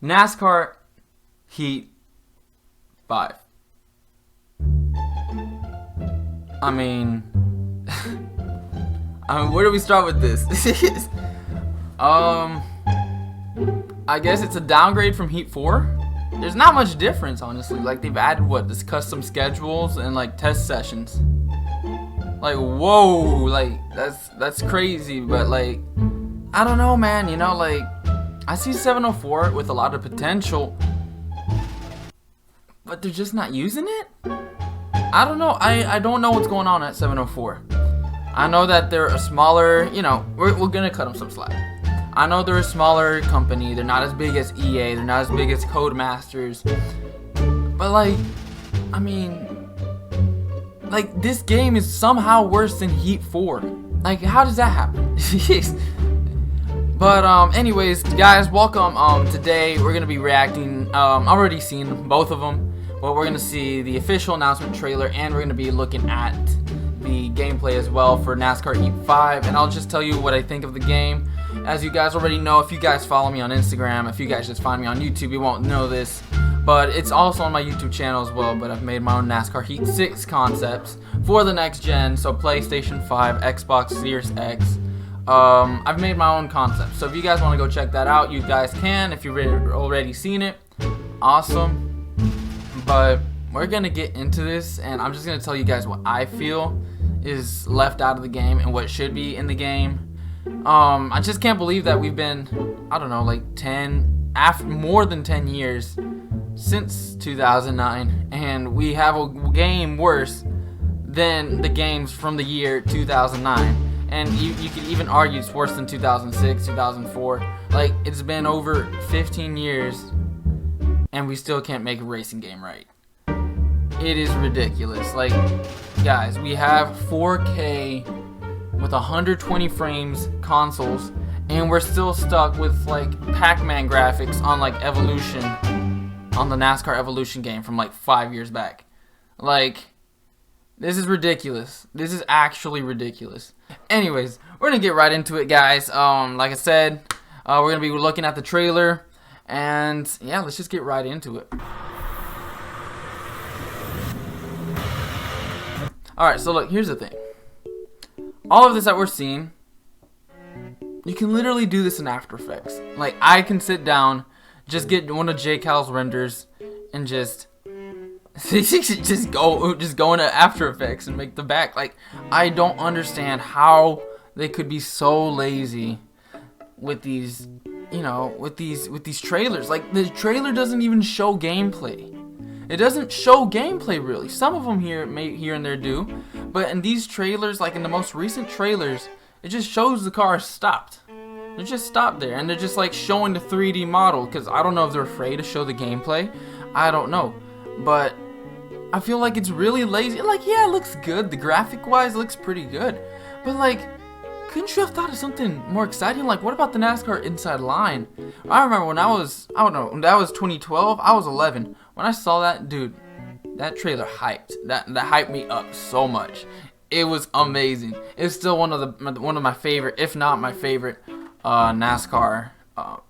NASCAR Heat 5. I mean, where do we start with this? I guess it's a downgrade from Heat 4. There's not much difference, honestly. Like, they've added this custom schedules and like test sessions. Like, whoa, like that's crazy. But like, I don't know, man. You know, like, I see 704 with a lot of potential, but they're just not using it. I don't know. I don't know what's going on at 704. I know that they're a smaller, you know, we're gonna cut them some slack. I know they're a smaller company. They're not as big as EA. They're not as big as Codemasters. But like, I mean, like, this game is somehow worse than Heat 4. Like, how does that happen? But anyways, guys, welcome. Today we're gonna be reacting. I've already seen both of them, but we're gonna see the official announcement trailer, and we're gonna be looking at the gameplay as well for NASCAR Heat 5. And I'll just tell you what I think of the game. As you guys already know, if you guys follow me on Instagram, if you guys just find me on YouTube, you won't know this, but it's also on my YouTube channel as well. But I've made my own NASCAR Heat 6 concepts for the next gen, so PlayStation 5, Xbox Series X. I've made my own concept, so if you guys want to go check that out, you guys can. If you've already seen it, awesome. But we're gonna get into this, and I'm just gonna tell you guys what I feel is left out of the game and what should be in the game. I just can't believe that we've been, I don't know, like more than 10 years since 2009, and we have a game worse than the games from the year 2009. And you could even argue it's worse than 2006, 2004. Like, it's been over 15 years, and we still can't make a racing game right. It is ridiculous. Like, guys, we have 4K with 120 frames consoles, and we're still stuck with like Pac-Man graphics on like Evolution, on the NASCAR Evolution game from like 5 years back. Like, this is ridiculous. This is actually ridiculous. Anyways, we're gonna get right into it, guys. Like I said, we're gonna be looking at the trailer, and yeah, let's just get right into it. Alright, so look, here's the thing. All of this that we're seeing, you can literally do this in After Effects. Like, I can sit down, just get one of J. Cal's renders, and just go into After Effects and make the back. Like, I don't understand how they could be so lazy with these, you know, with these trailers. Like, the trailer doesn't even show gameplay. It doesn't show gameplay, really. Some of them here and there do, but in these trailers, like in the most recent trailers, it just shows the car stopped. They're just stopped there, and they're just like showing the 3D model, because I don't know if they're afraid to show the gameplay. I don't know, but I feel like it's really lazy. Like, yeah, it looks good. The graphic-wise, it looks pretty good, but like, couldn't you have thought of something more exciting? Like, what about the NASCAR Inside Line? I remember when that was 2012. I was 11 when I saw that, dude. That trailer hyped. That hyped me up so much. It was amazing. It's still one of my favorite, if not my favorite, NASCAR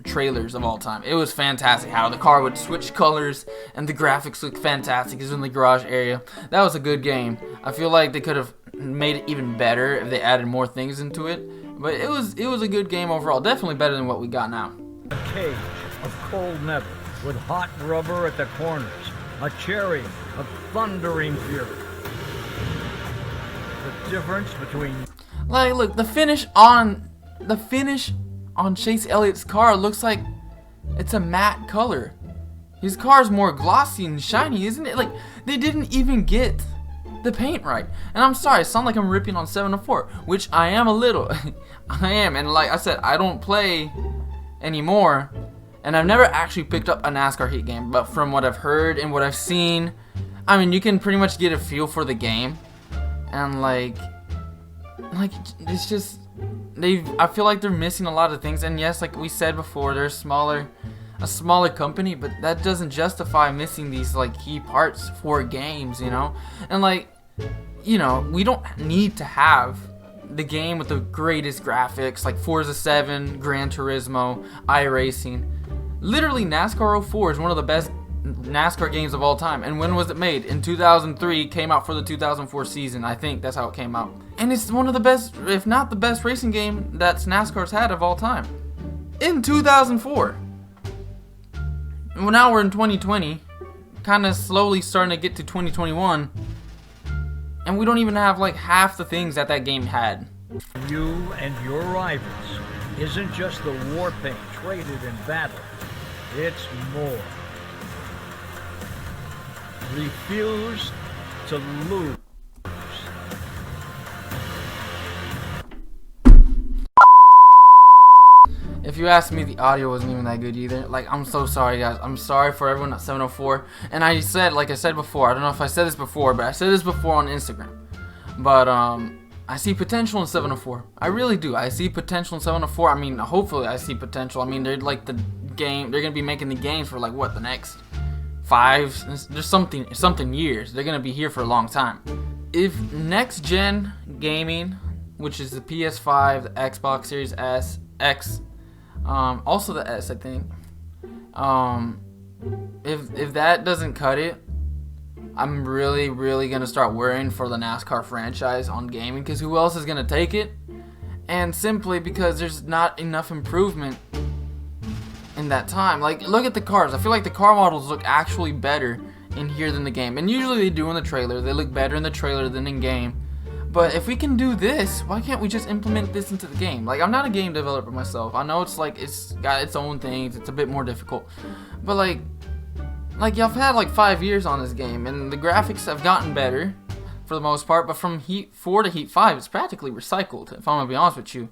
trailers of all time. It was fantastic how the car would switch colors and the graphics looked fantastic. It was in the garage area. That was a good game. I feel like they could have made it even better if they added more things into it, but it was a good game overall. Definitely better than what we got now. A cage of cold metal with hot rubber at the corners, a chariot of thundering fury. The difference between, like, look, the finish on Chase Elliott's car looks like it's a matte color. His car is more glossy and shiny, isn't it? Like, they didn't even get the paint right. And I'm sorry, I sound like I'm ripping on 704, which I am a little. I am, and like I said, I don't play anymore, and I've never actually picked up a NASCAR Heat game, but from what I've heard and what I've seen, I mean, you can pretty much get a feel for the game, and like it's just, I feel like they're missing a lot of things. And yes, like we said before, they're a smaller company, but that doesn't justify missing these like key parts for games, you know. And like, you know, we don't need to have the game with the greatest graphics like Forza 7, Gran Turismo, iRacing. Literally, NASCAR 04 is one of the best NASCAR games of all time. And when was it made? In 2003, came out for the 2004 season. I think that's how it came out. And it's one of the best, if not the best racing game that NASCAR's had of all time. In 2004. Well, now we're in 2020, kind of slowly starting to get to 2021, and we don't even have like half the things that that game had. You and your rivals isn't just the war paint traded in battle. It's more. Refuse to lose. If you ask me, the audio wasn't even that good either. Like, I'm so sorry, guys. I'm sorry for everyone at 704. And I said, like I said before, I don't know if I said this before, but I said this before on Instagram. But, I see potential in 704. I really do. I see potential in 704. I mean, hopefully I see potential. I mean, they're like the game. They're going to be making the games for, like, what, the next 5? There's something years. They're going to be here for a long time. If next-gen gaming, which is the PS5, the Xbox Series S, X, also the S, I think. If that doesn't cut it, I'm really gonna start worrying for the NASCAR franchise on gaming, because who else is gonna take it? And simply because there's not enough improvement in that time. Like, look at the cars. I feel like the car models look actually better in here than the game, and usually they do in the trailer. They look better in the trailer than in game. But if we can do this, why can't we just implement this into the game? Like, I'm not a game developer myself. I know it's like, it's got its own things. It's a bit more difficult. But like y'all have had like 5 years on this game, and the graphics have gotten better for the most part. But from Heat 4 to Heat 5, it's practically recycled, if I'm gonna be honest with you.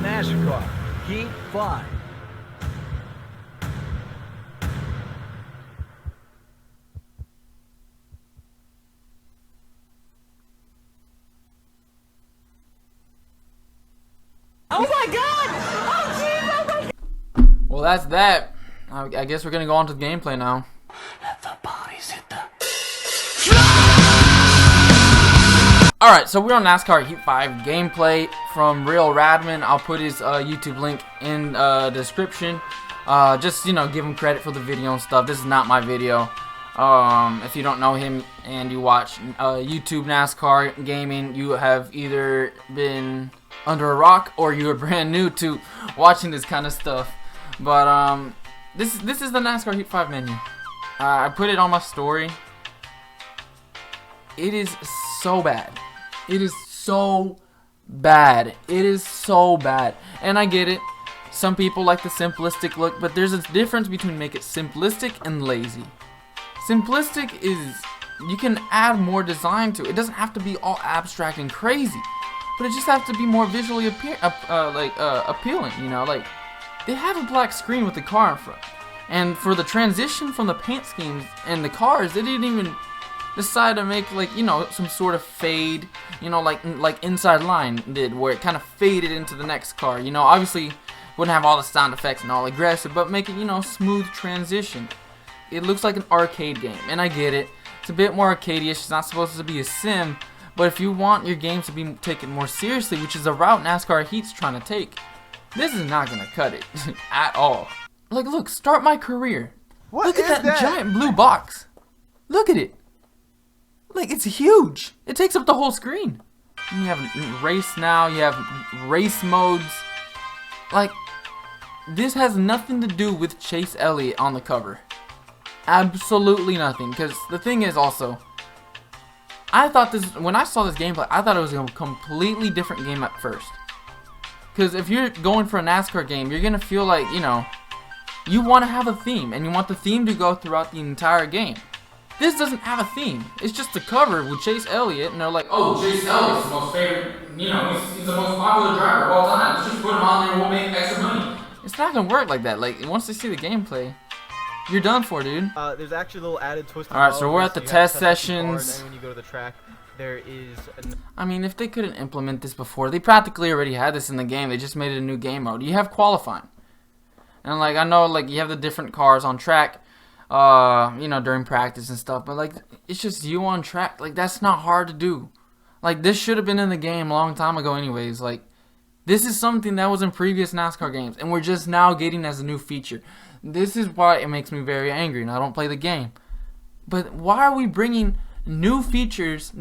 NASCAR Heat 5. Oh my god! Oh jeez! Oh my god! Well, that's that. I guess we're gonna go on to the gameplay now. Let the bodies hit the... Alright, so we're on NASCAR Heat 5 gameplay from Real Radman. I'll put his YouTube link in the description. Just, you know, give him credit for the video and stuff. This is not my video. If you don't know him and you watch YouTube NASCAR gaming, you have either been under a rock or you are brand new to watching this kind of stuff. But this is the NASCAR Heat 5 menu. I put it on my story. It is so bad. It is so bad. It is so bad. And I get it. Some people like the simplistic look, but there's a difference between make it simplistic and lazy. Simplistic is, you can add more design to it. It doesn't have to be all abstract and crazy, but it just has to be more visually appealing, you know? Like, they have a black screen with the car in front. And for the transition from the paint schemes and the cars, they didn't even decide to make, like, you know, some sort of fade, you know, like Inside Line did, where it kind of faded into the next car. You know, obviously wouldn't have all the sound effects and all aggressive, but make it, you know, smooth transition. It looks like an arcade game, and I get it. It's a bit more arcade-ish. It's not supposed to be a sim, but if you want your games to be taken more seriously, which is a route NASCAR Heat's trying to take, this is not gonna cut it at all. Like, look, start my career. Look at that giant blue box. Look at it. Like, it's huge. It takes up the whole screen. You have race now. You have race modes. Like, this has nothing to do with Chase Elliott on the cover. Absolutely nothing. Because the thing is also, I thought this, when I saw this gameplay, I thought it was a completely different game at first. Because if you're going for a NASCAR game, you're going to feel like, you know, you want to have a theme. And you want the theme to go throughout the entire game. This doesn't have a theme. It's just a cover with Chase Elliott, and they're like, oh, Chase Elliott's the most favorite, you know, he's the most popular driver of all time. Let's just put him on there and we'll make extra money. It's not going to work like that. Like, once they see the gameplay, you're done for, dude. There's actually a little added twist. Alright, so we're at the test sessions. And then when you go to the track, there is... I mean, if they couldn't implement this before, they practically already had this in the game. They just made it a new game mode. You have qualifying. And, like, I know, like, you have the different cars on track, you know, during practice and stuff, but, like, it's just you on track. Like, that's not hard to do. Like, this should have been in the game a long time ago anyways. Like, This is something that was in previous NASCAR games, and we're just now getting as a new feature. This is why it makes me very angry, and I don't play the game. But why are we bringing new features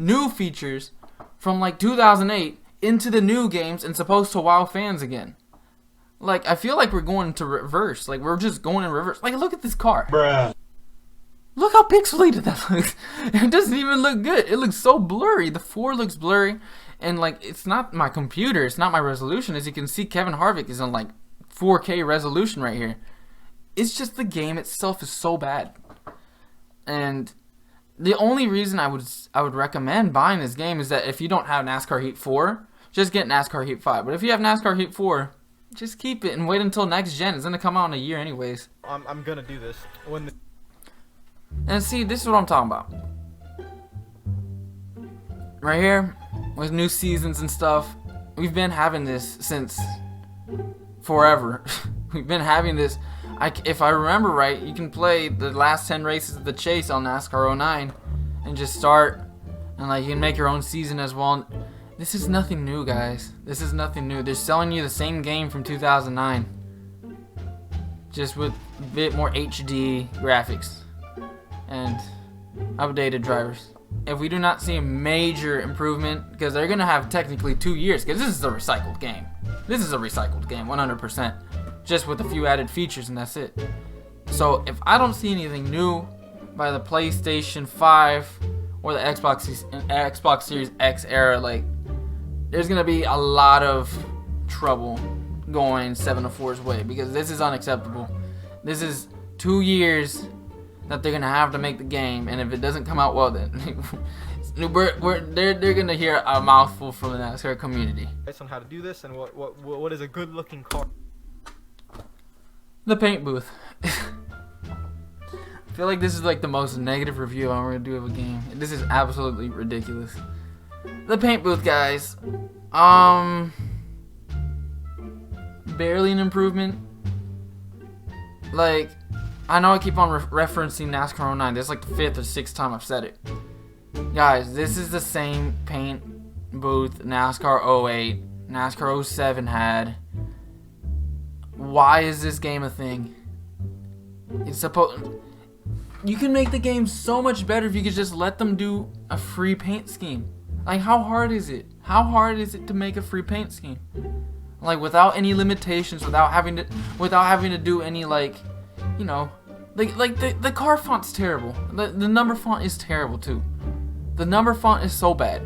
from like 2008 into the new games and supposed to wow fans again? Like, I feel like we're going to reverse. Like, we're just going in reverse. Like, look at this car. Bruh. Look how pixelated that looks. It doesn't even look good. It looks so blurry. The 4 looks blurry. And, like, it's not my computer. It's not my resolution. As you can see, Kevin Harvick is on, like, 4K resolution right here. It's just the game itself is so bad. And the only reason I would recommend buying this game is that if you don't have NASCAR Heat 4, just get NASCAR Heat 5. But if you have NASCAR Heat 4, just keep it and wait until next gen. It's going to come out in a year anyways. I'm gonna do this. And see, this is what I'm talking about. Right here, with new seasons and stuff, we've been having this since forever. We've been having this. If I remember right, you can play the last 10 races of the Chase on NASCAR 09 and just start, and like you can make your own season as well. This is nothing new, guys. This is nothing new. They're selling you the same game from 2009, just with a bit more HD graphics and updated drivers. If we do not see a major improvement, because they're going to have technically 2 years, because this is a recycled game. This is a recycled game, 100%. Just with a few added features, and that's it. So if I don't see anything new by the PlayStation 5 or the Xbox Series X era, like, there's going to be a lot of trouble going 704's way, because this is unacceptable. This is 2 years that they're going to have to make the game, and if it doesn't come out well, then they're going to hear a mouthful from the NASCAR community. On how to do this and what is a good looking car. The paint booth. I feel like this is like the most negative review I'm going to do of a game. This is absolutely ridiculous. The paint booth, guys. Barely an improvement. Like, I know I keep on referencing NASCAR 09. This is like the 5th or 6th time I've said it. Guys, this is the same paint booth NASCAR 08, NASCAR 07 had. Why is this game a thing? It's supposed. You can make the game so much better if you could just let them do a free paint scheme. Like, how hard is it? How hard is it to make a free paint scheme? Like, without any limitations, without having to do any, like, you know, like the car font's terrible. The number font is terrible too. The number font is so bad.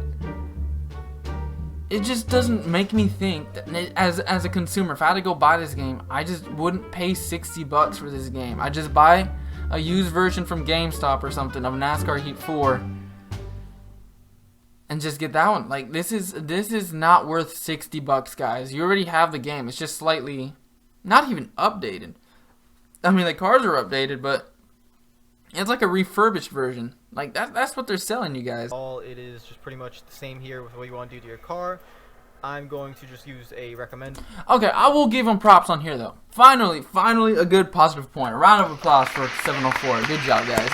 It just doesn't make me think that as a consumer, if I had to go buy this game, I just wouldn't pay $60 for this game. I just buy a used version from GameStop or something of NASCAR Heat 4 and just get that one. Like, this is not worth $60, guys. You already have the game. It's just slightly not even updated. I mean, the cars are updated, but it's like a refurbished version. Like, that's what they're selling you guys. All it is just pretty much the same here with what you want to do to your car. I'm going to just use a recommend. Okay, I will give them props on here, though. Finally a good positive point. A round of applause for 704. Good job, guys.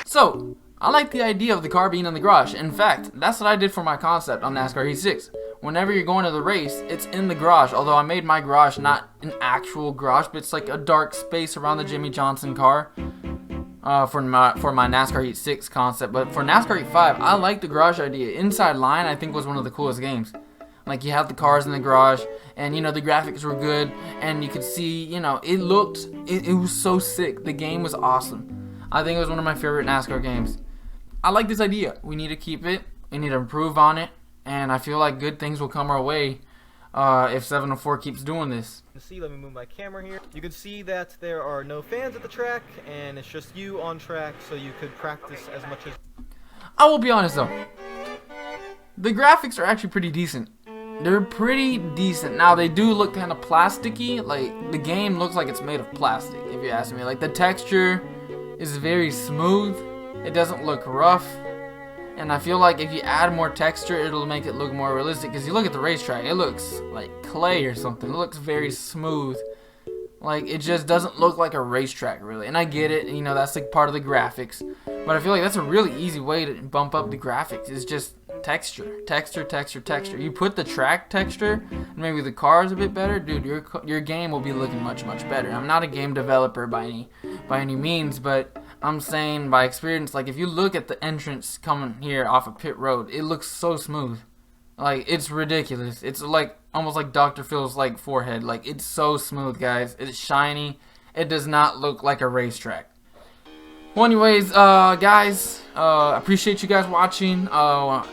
So, I like the idea of the car being in the garage. In fact, that's what I did for my concept on NASCAR Heat 6. Whenever you're going to the race, it's in the garage. Although I made my garage not an actual garage, but it's like a dark space around the Jimmy Johnson car. For my NASCAR Heat 6 concept. But for NASCAR Heat 5, I like the garage idea. Inside Line, I think, was one of the coolest games. Like, you had the cars in the garage, and, you know, the graphics were good, and you could see, you know, it was so sick. The game was awesome. I think it was one of my favorite NASCAR games. I like this idea. We need to keep it. We need to improve on it, and I feel like good things will come our way if 704 keeps doing this. Let me move my camera here. You can see that there are no fans at the track, and it's just you on track, so you could practice as much as... I will be honest, though. The graphics are actually pretty decent. They're pretty decent. Now, they do look kind of plasticky. Like, the game looks like it's made of plastic, if you ask me. Like, the texture is very smooth. It doesn't look rough. And I feel like if you add more texture, it'll make it look more realistic. Because you look at the racetrack, it looks like clay or something. It looks very smooth. Like, it just doesn't look like a racetrack, really. And I get it, you know, that's like part of the graphics. But I feel like that's a really easy way to bump up the graphics. It's just texture. You put the track texture, and maybe the car is a bit better, dude. Your game will be looking much better. I'm not a game developer by any means, but I'm saying by experience, like if you look at the entrance coming here off of pit road, it looks so smooth. Like it's ridiculous. It's like almost like Dr. Phil's like forehead. Like it's so smooth, guys. It's shiny. It does not look like a racetrack. Well, anyways, guys, appreciate you guys watching. I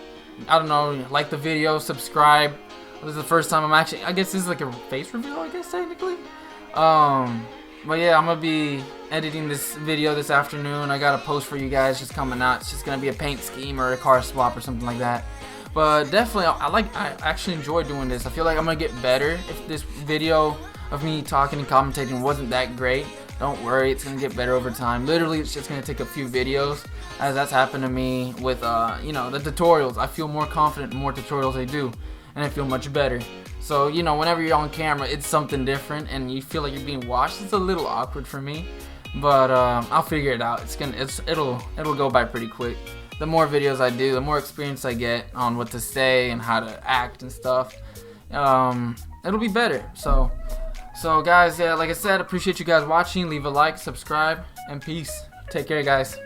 don't know, like the video, subscribe. This is the first time I guess this is like a face reveal, I guess technically. But yeah, I'm gonna be editing this video this afternoon. I got a post for you guys just coming out. It's just gonna be a paint scheme or a car swap or something like that. But definitely, I actually enjoy doing this. I feel like I'm gonna get better. If this video of me talking and commentating wasn't that great, don't worry, it's gonna get better over time. Literally, it's just gonna take a few videos, as that's happened to me with you know, the tutorials. I feel more confident the more tutorials I do, and I feel much better. So you know, whenever you're on camera, it's something different, and you feel like you're being watched. It's a little awkward for me, but I'll figure it out. It'll go by pretty quick. The more videos I do, the more experience I get on what to say and how to act and stuff. It'll be better. So guys, yeah, like I said, appreciate you guys watching. Leave a like, subscribe, and peace. Take care, guys.